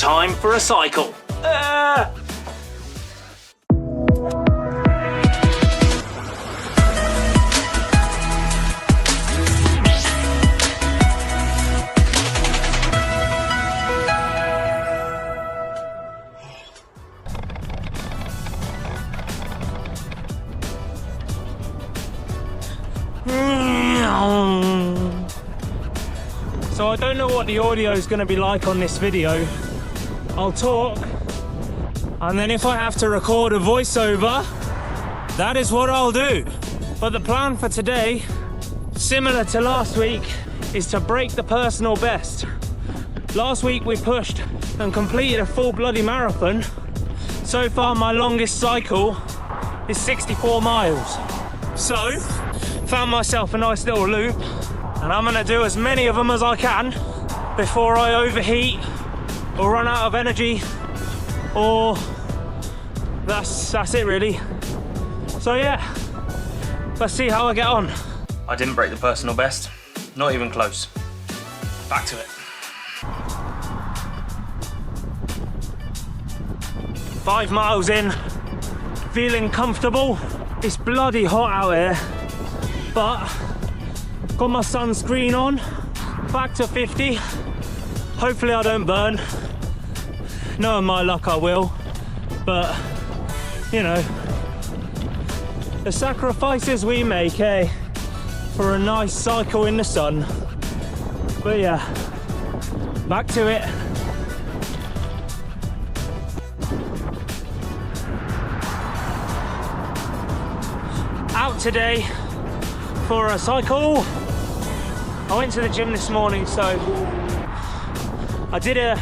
time for a cycle. So I don't know what the audio is going to be like on this video. I'll talk, and then if I have to record a voiceover, that is what I'll do. But the plan for today, similar to last week, is to break the personal best. Last week we pushed and completed a full bloody marathon. So far my longest cycle is 64 miles. So, found myself a nice little loop, and I'm gonna do as many of them as I can before I overheat or run out of energy, or that's it really. So yeah, let's see how I get on. I didn't break the personal best, not even close. Back to it. 5 miles in, feeling comfortable. It's bloody hot out here, but got my sunscreen on, back to 50. Hopefully I don't burn. Knowing my luck I will, but you know, the sacrifices we make, for a nice cycle in the sun. But yeah, back to it. Out today for a cycle. I went to the gym this morning, so I did a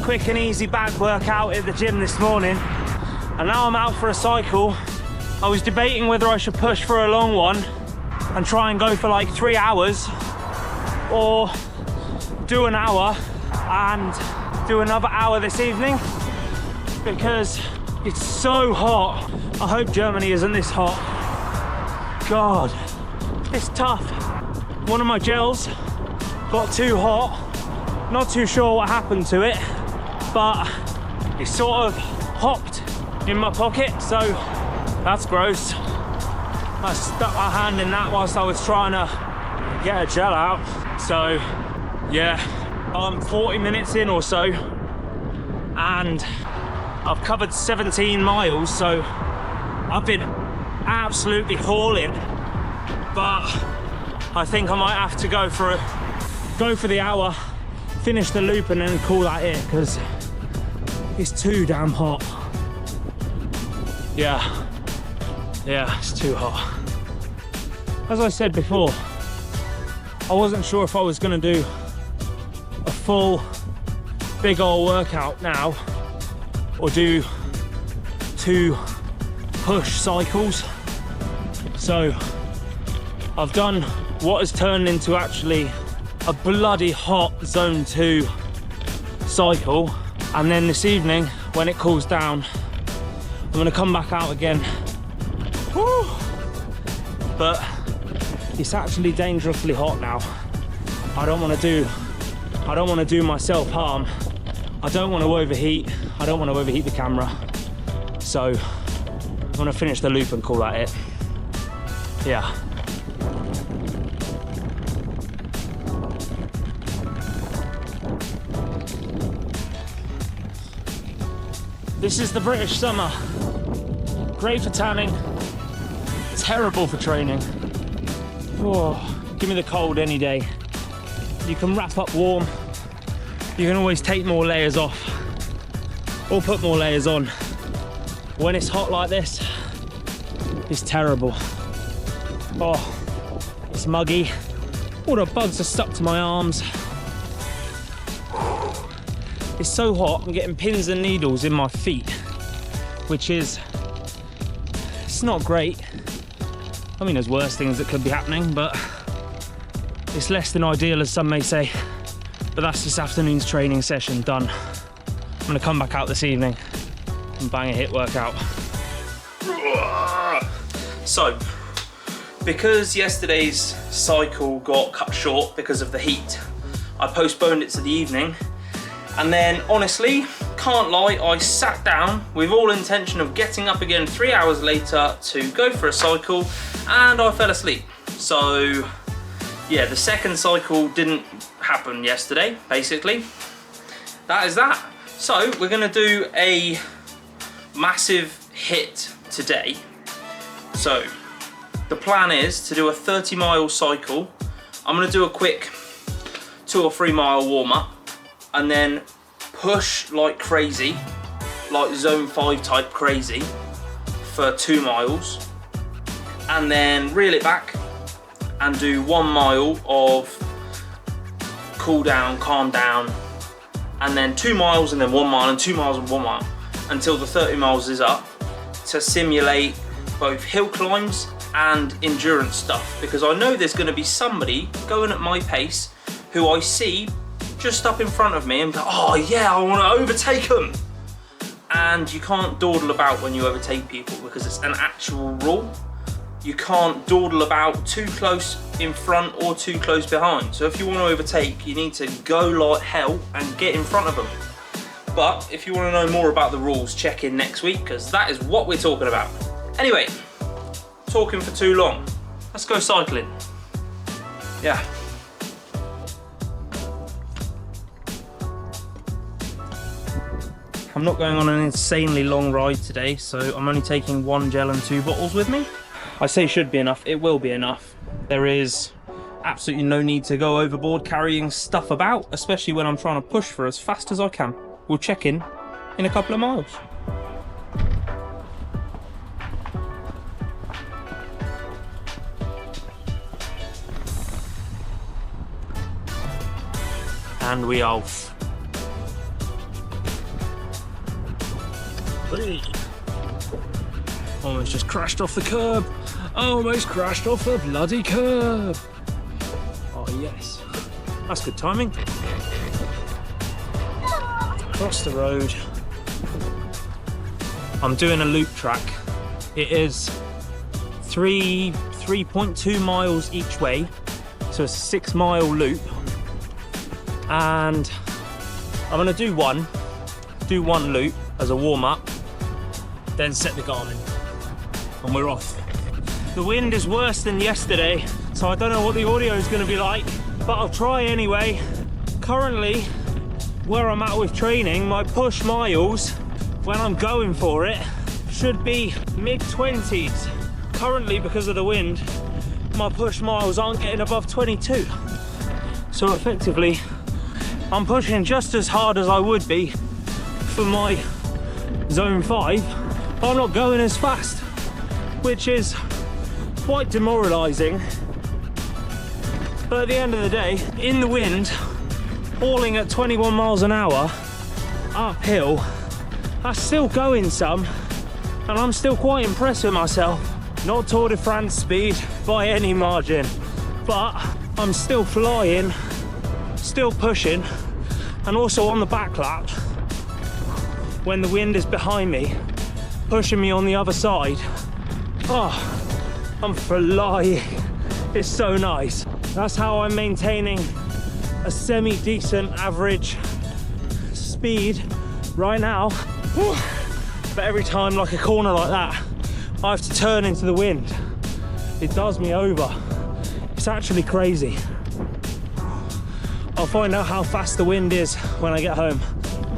quick and easy back workout at the gym this morning, and now I'm out for a cycle. I was debating whether I should push for a long one and try and go for like 3 hours, or do an hour and do another hour this evening, because it's so hot. I hope Germany isn't this hot. God, it's tough. One of my gels got too hot. Not too sure what happened to it, but it sort of hopped in my pocket, so that's gross. I stuck my hand in that whilst I was trying to get a gel out. So yeah, I'm 40 minutes in or so, and I've covered 17 miles, so I've been absolutely hauling, but I think I might have to go for the hour, finish the loop, and then call that it, because it's too damn hot. Yeah, it's too hot. As I said before, I wasn't sure if I was gonna do a full big old workout now, or do 2 push cycles. So I've done what has turned into actually a bloody hot zone 2 cycle, and then this evening when it cools down I'm gonna come back out again. Woo! But it's actually dangerously hot now. I don't want to do myself harm. I don't want to overheat. I don't want to overheat the camera. So I'm gonna finish the loop and call that it. Yeah. This is the British summer. Great for tanning, terrible for training. Oh, give me the cold any day. You can wrap up warm. You can always take more layers off or put more layers on. When it's hot like this, it's terrible. Oh, it's muggy. All the bugs are stuck to my arms. It's so hot, I'm getting pins and needles in my feet, which is, it's not great. I mean, there's worse things that could be happening, but it's less than ideal, as some may say. But that's this afternoon's training session done. I'm gonna come back out this evening and bang a HIIT workout. So, because yesterday's cycle got cut short because of the heat, I postponed it to the evening, And then honestly, can't lie, I sat down with all intention of getting up again 3 hours later to go for a cycle, and I fell asleep. So yeah, the second cycle didn't happen yesterday, basically. That is that. So we're gonna do a massive hit today. So the plan is to do a 30-mile cycle. I'm gonna do a quick 2 or 3 mile warm up, and then push like crazy, like zone 5 type crazy for 2 miles, and then reel it back and do 1 mile of cool down, calm down, and then 2 miles and then 1 mile and 2 miles and 1 mile until the 30 miles is up, to simulate both hill climbs and endurance stuff, because I know there's going to be somebody going at my pace who I see just up in front of me and go, oh yeah, I want to overtake them. And you can't dawdle about when you overtake people, because it's an actual rule. You can't dawdle about too close in front or too close behind. So if you want to overtake, you need to go like hell and get in front of them. But if you want to know more about the rules, check in next week, because that is what we're talking about. Anyway, talking for too long, let's go cycling. Yeah. I'm not going on an insanely long ride today, so I'm only taking 1 gel and 2 bottles with me. I say should be enough, it will be enough. There is absolutely no need to go overboard carrying stuff about, especially when I'm trying to push for as fast as I can. We'll check in a couple of miles. And we off. Almost just crashed off the curb. Almost crashed off the bloody curb. Oh yes, that's good timing. Across the road. I'm doing a loop track. It is 3.2 miles each way, so it's a 6-mile loop. And I'm gonna do one loop as a warm-up, then set the Garmin, and we're off. The wind is worse than yesterday, so I don't know what the audio is going to be like, but I'll try anyway. Currently, where I'm at with training, my push miles, when I'm going for it, should be mid-20s. Currently, because of the wind, my push miles aren't getting above 22. So effectively, I'm pushing just as hard as I would be for my zone 5, but I'm not going as fast, which is quite demoralizing. But at the end of the day, in the wind, hauling at 21 miles an hour uphill, that's still going some, and I'm still quite impressed with myself. Not Tour de France speed by any margin, but I'm still flying, still pushing, and also on the back lap, when the wind is behind me, pushing me on the other side. Oh, I'm flying. It's so nice. That's how I'm maintaining a semi-decent average speed right now. But every time, like a corner like that, I have to turn into the wind. It does me over. It's actually crazy. I'll find out how fast the wind is when I get home,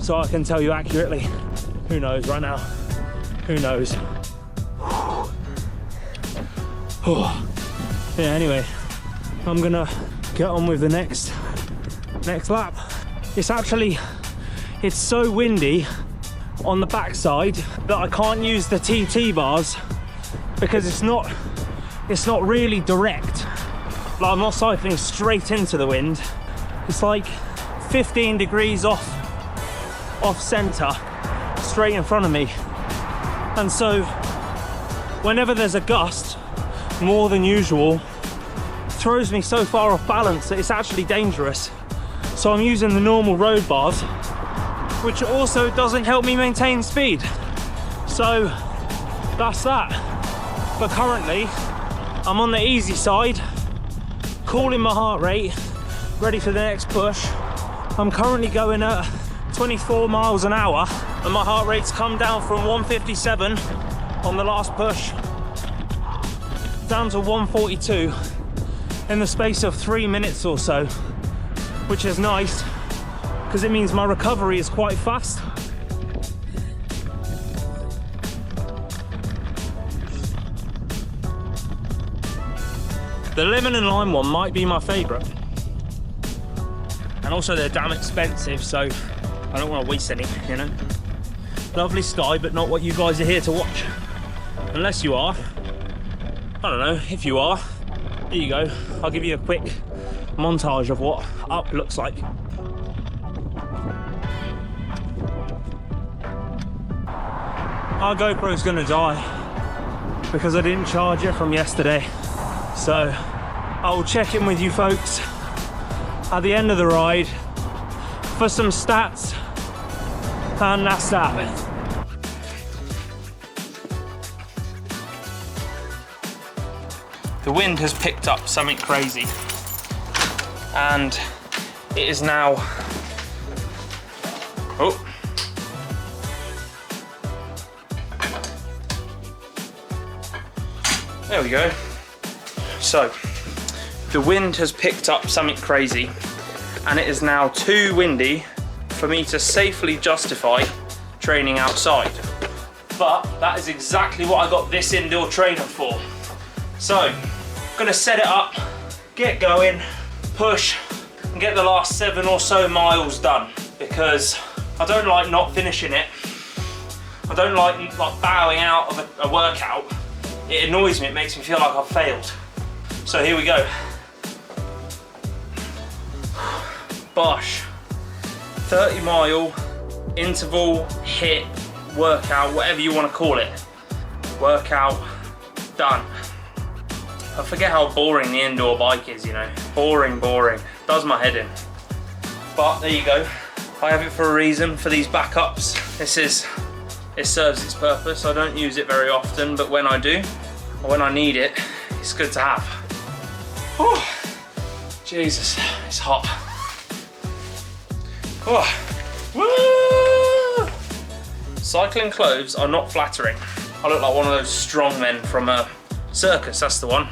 so I can tell you accurately. Who knows right now? Who knows? Yeah, anyway, I'm gonna get on with the next lap. It's so windy on the backside that I can't use the TT bars because it's not really direct. Like, I'm not cycling straight into the wind. It's like 15 degrees off center, straight in front of me. And so whenever there's a gust, more than usual, it throws me so far off balance that it's actually dangerous. So I'm using the normal road bars, which also doesn't help me maintain speed. So that's that. But currently, I'm on the easy side, cooling my heart rate, ready for the next push. I'm currently going at 24 miles an hour, and my heart rate's come down from 157 on the last push down to 142 in the space of 3 minutes or so, which is nice because it means my recovery is quite fast. The lemon and lime one might be my favorite, and also they're damn expensive, so I don't want to waste any, you know. Lovely sky, but not what you guys are here to watch, unless you are. I don't know. If you are, here you go. I'll give you a quick montage of what up looks like. Our GoPro's gonna die because I didn't charge it from yesterday. So I'll check in with you folks at the end of the ride for some stats, and that's that. The wind has picked up something crazy, and it is now, oh, there we go. So the wind has picked up something crazy, and it is now too windy for me to safely justify training outside. But that is exactly what I got this indoor trainer for. So I'm gonna set it up, get going, push, and get the last 7 or so miles done, because I don't like not finishing it. I don't like bowing out of a workout. It annoys me, it makes me feel like I've failed. So here we go. Bosh. 30-mile interval hit workout, whatever you want to call it. Workout done. I forget how boring the indoor bike is, you know. Boring. Does my head in. But there you go. I have it for a reason, for these backups. It serves its purpose. I don't use it very often, but when I do, or when I need it, it's good to have. Oh, Jesus, it's hot. Oh, woo! Cycling clothes are not flattering. I look like one of those strong men from a circus, that's the one.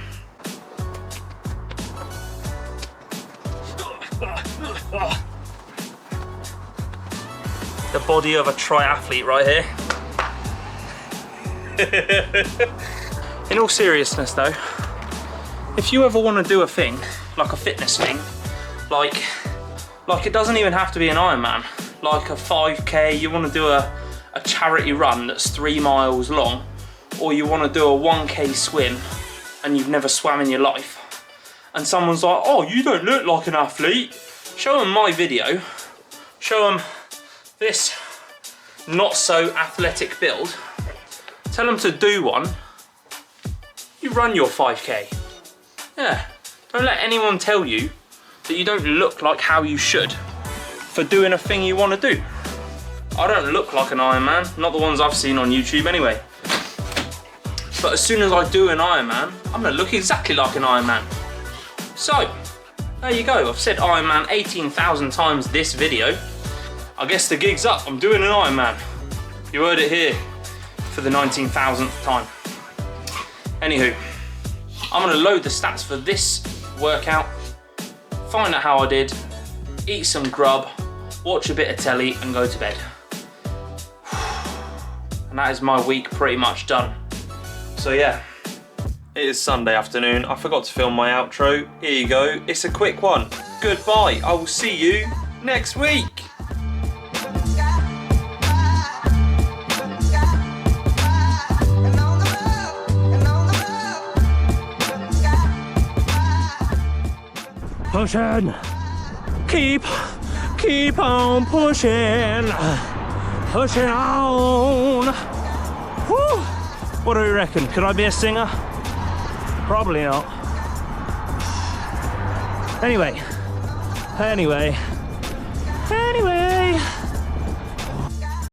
The body of a triathlete right here. In all seriousness though, if you ever want to do a thing, like a fitness thing, like it doesn't even have to be an Ironman, like a 5K, you want to do a charity run that's 3 miles long, or you want to do a 1K swim and you've never swam in your life, and someone's like, oh, you don't look like an athlete, show them my video, show them this not so athletic build, tell them to do one, you run your 5K. Yeah, don't let anyone tell you that you don't look like how you should for doing a thing you want to do. I don't look like an Ironman, not the ones I've seen on YouTube anyway. But as soon as I do an Ironman, I'm gonna look exactly like an Ironman. So, there you go. I've said Ironman 18,000 times this video. I guess the gig's up. I'm doing an Ironman. You heard it here for the 19,000th time. Anywho, I'm gonna load the stats for this workout, find out how I did, eat some grub, watch a bit of telly and go to bed. And that is my week pretty much done. So yeah, it is Sunday afternoon. I forgot to film my outro. Here you go. It's a quick one. Goodbye. I will see you next week. Pushing, keep on pushing on. Woo. What do we reckon? Could I be a singer? Probably not. Anyway.